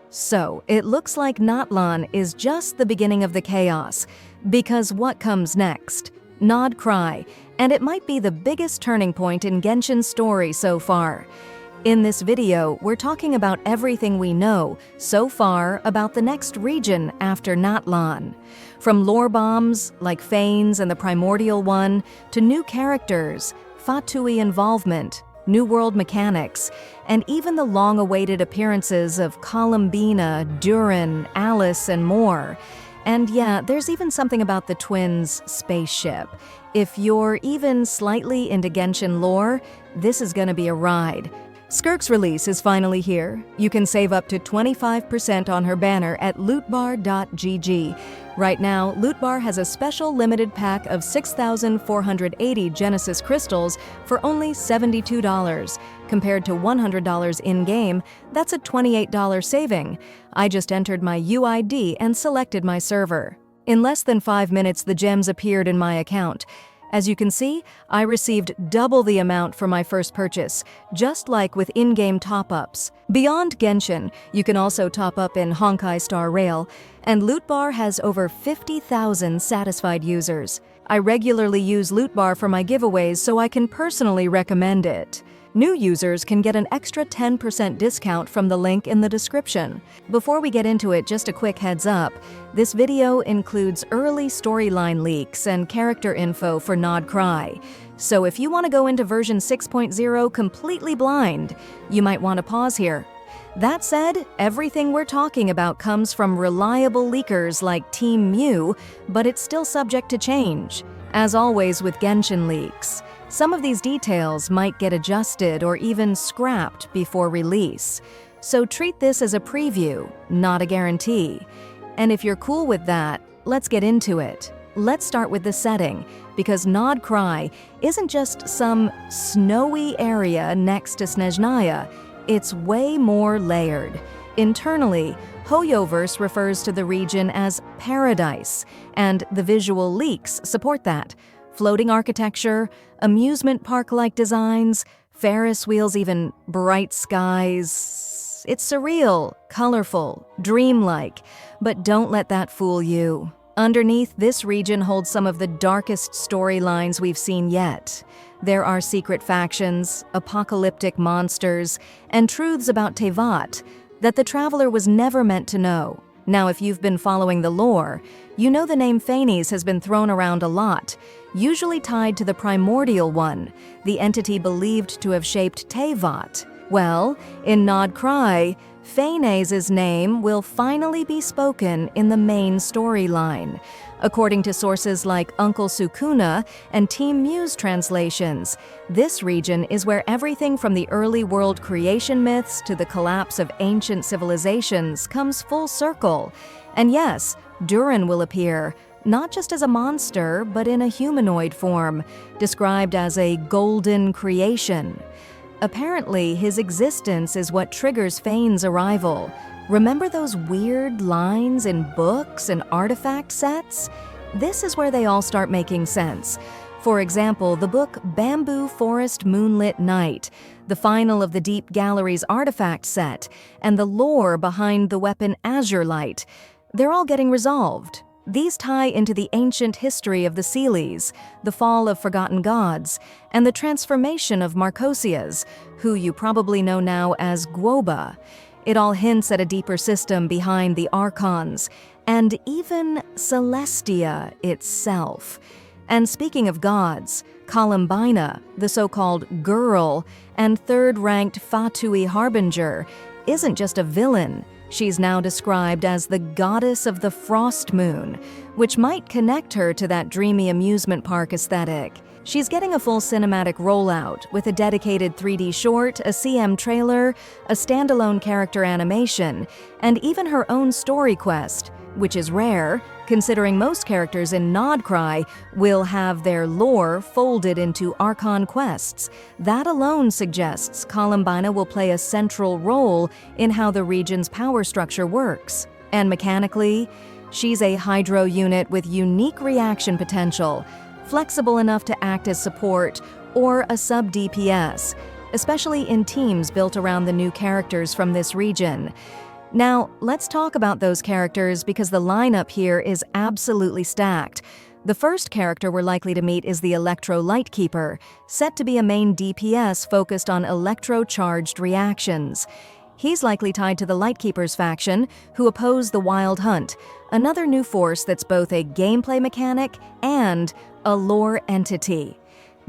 So, it looks like Natlan is just the beginning of the chaos, because what comes next? Nod Cry, and it might be the biggest turning point in Genshin's story so far. In this video, we're talking about everything we know so far about the next region after Natlan. From lore bombs, like Fanes and the Primordial One, to new characters, Fatui involvement, New World mechanics, and even the long-awaited appearances of Colombina, Durin, Alice, and more. And yeah, there's even something about the twins' spaceship. If you're even slightly into Genshin lore, this is gonna be a ride. Skirk's release is finally here. You can save up to 25% on her banner at lootbar.gg. Right now, LootBar has a special limited pack of 6,480 Genesis crystals for only $72. Compared to $100 in-game, that's a $28 saving. I just entered my UID and selected my server. In less than 5 minutes, the gems appeared in my account. As you can see, I received double the amount for my first purchase, just like with in-game top-ups. Beyond Genshin, you can also top up in Honkai Star Rail, and LootBar has over 50,000 satisfied users. I regularly use LootBar for my giveaways, so I can personally recommend it. New users can get an extra 10% discount from the link in the description. Before we get into it, just a quick heads up. This video includes early storyline leaks and character info for Nod Cry. So if you want to go into version 6.0 completely blind, you might want to pause here. That said, everything we're talking about comes from reliable leakers like Team Mew, but it's still subject to change. As always with Genshin leaks, some of these details might get adjusted or even scrapped before release. So treat this as a preview, not a guarantee. And if you're cool with that, let's get into it. Let's start with the setting, because Nod Cry isn't just some snowy area next to Snezhnaya. It's way more layered. Internally, Hoyoverse refers to the region as Paradise, and the visual leaks support that. Floating architecture, amusement park-like designs, Ferris wheels, even bright skies. It's surreal, colorful, dreamlike, but don't let that fool you. Underneath, this region holds some of the darkest storylines we've seen yet. There are secret factions, apocalyptic monsters, and truths about Tevat that the traveler was never meant to know. Now, if you've been following the lore, you know the name Phanes has been thrown around a lot, usually tied to the Primordial One, the entity believed to have shaped Tevat. Well, in Nod Cry, Phanes' name will finally be spoken in the main storyline. According to sources like Uncle Sukuna and Team Mew's translations, this region is where everything from the early world creation myths to the collapse of ancient civilizations comes full circle. And yes, Durin will appear, not just as a monster, but in a humanoid form, described as a golden creation. Apparently, his existence is what triggers Phane's arrival. Remember those weird lines in books and artifact sets? This is where they all start making sense. For example, the book Bamboo Forest Moonlit Night, the final of the Deep Gallery's artifact set, and the lore behind the weapon Azure Light. They're all getting resolved. These tie into the ancient history of the Seelies, the fall of forgotten gods, and the transformation of Marcosias, who you probably know now as Guoba. It all hints at a deeper system behind the Archons, and even Celestia itself. And speaking of gods, Colombina, the so-called girl and third-ranked Fatui Harbinger, isn't just a villain. She's now described as the goddess of the Frost Moon, which might connect her to that dreamy amusement park aesthetic. She's getting a full cinematic rollout with a dedicated 3D short, a CM trailer, a standalone character animation, and even her own story quest, which is rare, considering most characters in Nod Cry will have their lore folded into Archon quests. That alone suggests Colombina will play a central role in how the region's power structure works. And mechanically, she's a Hydro unit with unique reaction potential, flexible enough to act as support or a sub-DPS, especially in teams built around the new characters from this region. Now, let's talk about those characters because the lineup here is absolutely stacked. The first character we're likely to meet is the Electro Lightkeeper, set to be a main DPS focused on electro-charged reactions. He's likely tied to the Lightkeepers faction, who oppose the Wild Hunt, another new force that's both a gameplay mechanic and a lore entity.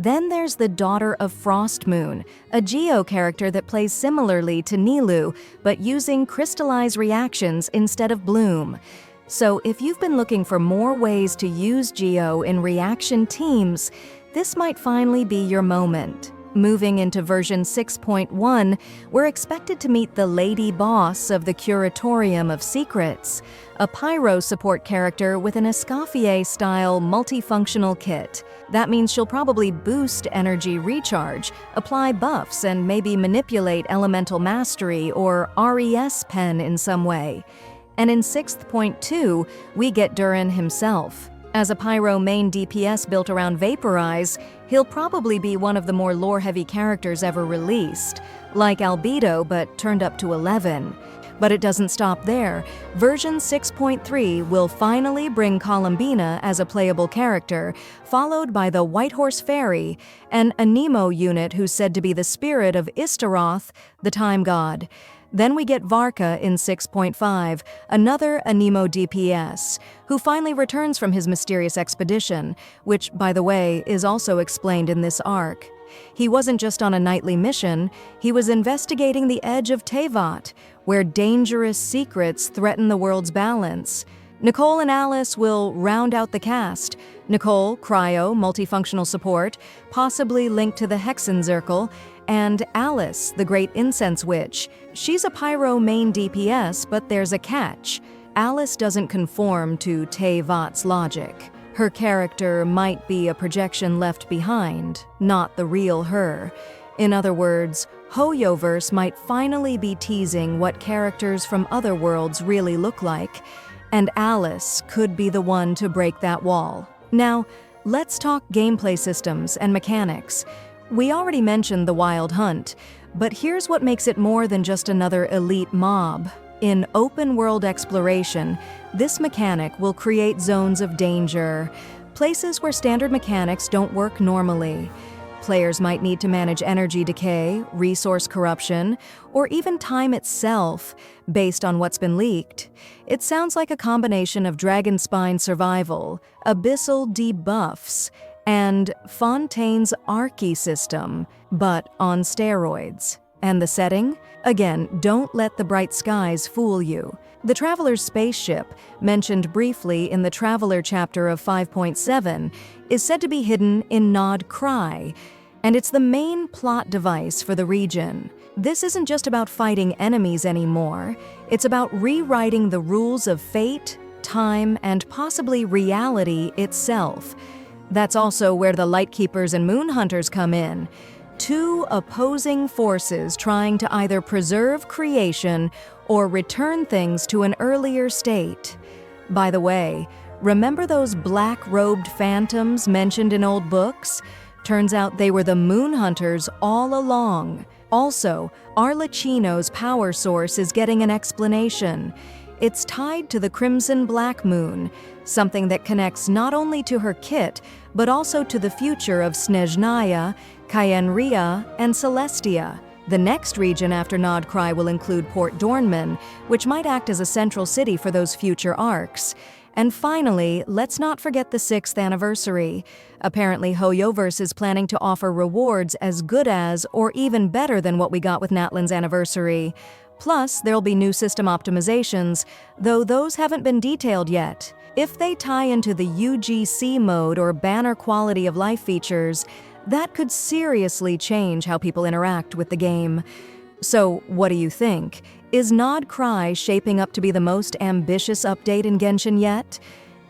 Then there's the Daughter of Frostmoon, a Geo character that plays similarly to Nilou, but using crystallized reactions instead of bloom. So if you've been looking for more ways to use Geo in reaction teams, this might finally be your moment. Moving into version 6.1, we're expected to meet the Lady Boss of the Curatorium of Secrets, a Pyro support character with an Escoffier-style multifunctional kit. That means she'll probably boost energy recharge, apply buffs, and maybe manipulate elemental mastery or RES pen in some way. And in 6.2, we get Durin himself. As a Pyro main DPS built around Vaporize, he'll probably be one of the more lore-heavy characters ever released, like Albedo but turned up to 11. But it doesn't stop there. Version 6.3 will finally bring Colombina as a playable character, followed by the White Horse Fairy, an Anemo unit who's said to be the spirit of Istaroth, the time god. Then we get Varka in 6.5, another Anemo DPS, who finally returns from his mysterious expedition, which, by the way, is also explained in this arc. He wasn't just on a nightly mission, he was investigating the edge of Tevat, where dangerous secrets threaten the world's balance. Nicole and Alice will round out the cast. Nicole, Cryo, multifunctional support, possibly linked to the Hexenzirkel, and Alice, the Great Incense Witch. She's a Pyro main DPS, but there's a catch. Alice doesn't conform to Tevat's logic. Her character might be a projection left behind, not the real her. In other words, Hoyoverse might finally be teasing what characters from other worlds really look like, and Alice could be the one to break that wall. Now, let's talk gameplay systems and mechanics. We already mentioned the Wild Hunt, but here's what makes it more than just another elite mob. In open-world exploration, this mechanic will create zones of danger, places where standard mechanics don't work normally. Players might need to manage energy decay, resource corruption, or even time itself, based on what's been leaked. It sounds like a combination of Dragonspine survival, abyssal debuffs, and Fontaine's Archy system, but on steroids. And the setting? Again, don't let the bright skies fool you. The Traveler's spaceship, mentioned briefly in the Traveler chapter of 5.7, is said to be hidden in Nod Cry, and it's the main plot device for the region. This isn't just about fighting enemies anymore, it's about rewriting the rules of fate, time, and possibly reality itself. That's also where the Lightkeepers and Moon Hunters come in. Two opposing forces trying to either preserve creation or return things to an earlier state. By the way, remember those black-robed phantoms mentioned in old books? Turns out they were the Moon Hunters all along. Also, Arlecchino's power source is getting an explanation. It's tied to the Crimson Black Moon, something that connects not only to her kit, but also to the future of Snezhnaya, Kyenria, and Celestia. The next region after Nod Cry will include Port Dornman, which might act as a central city for those future arcs. And finally, let's not forget the 6th anniversary. Apparently, Hoyoverse is planning to offer rewards as good as, or even better than what we got with Natlan's anniversary. Plus, there'll be new system optimizations, though those haven't been detailed yet. If they tie into the UGC mode or banner quality of life features, that could seriously change how people interact with the game. So, what do you think? Is Nod Cry shaping up to be the most ambitious update in Genshin yet?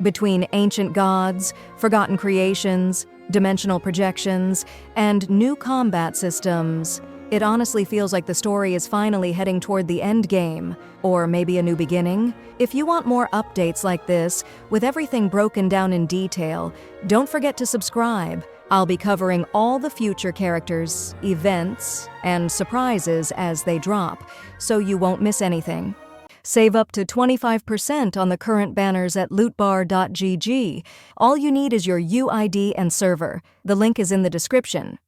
Between ancient gods, forgotten creations, dimensional projections, and new combat systems, it honestly feels like the story is finally heading toward the end game, or maybe a new beginning. If you want more updates like this, with everything broken down in detail, don't forget to subscribe. I'll be covering all the future characters, events, and surprises as they drop, so you won't miss anything. Save up to 25% on the current banners at lootbar.gg. All you need is your UID and server. The link is in the description.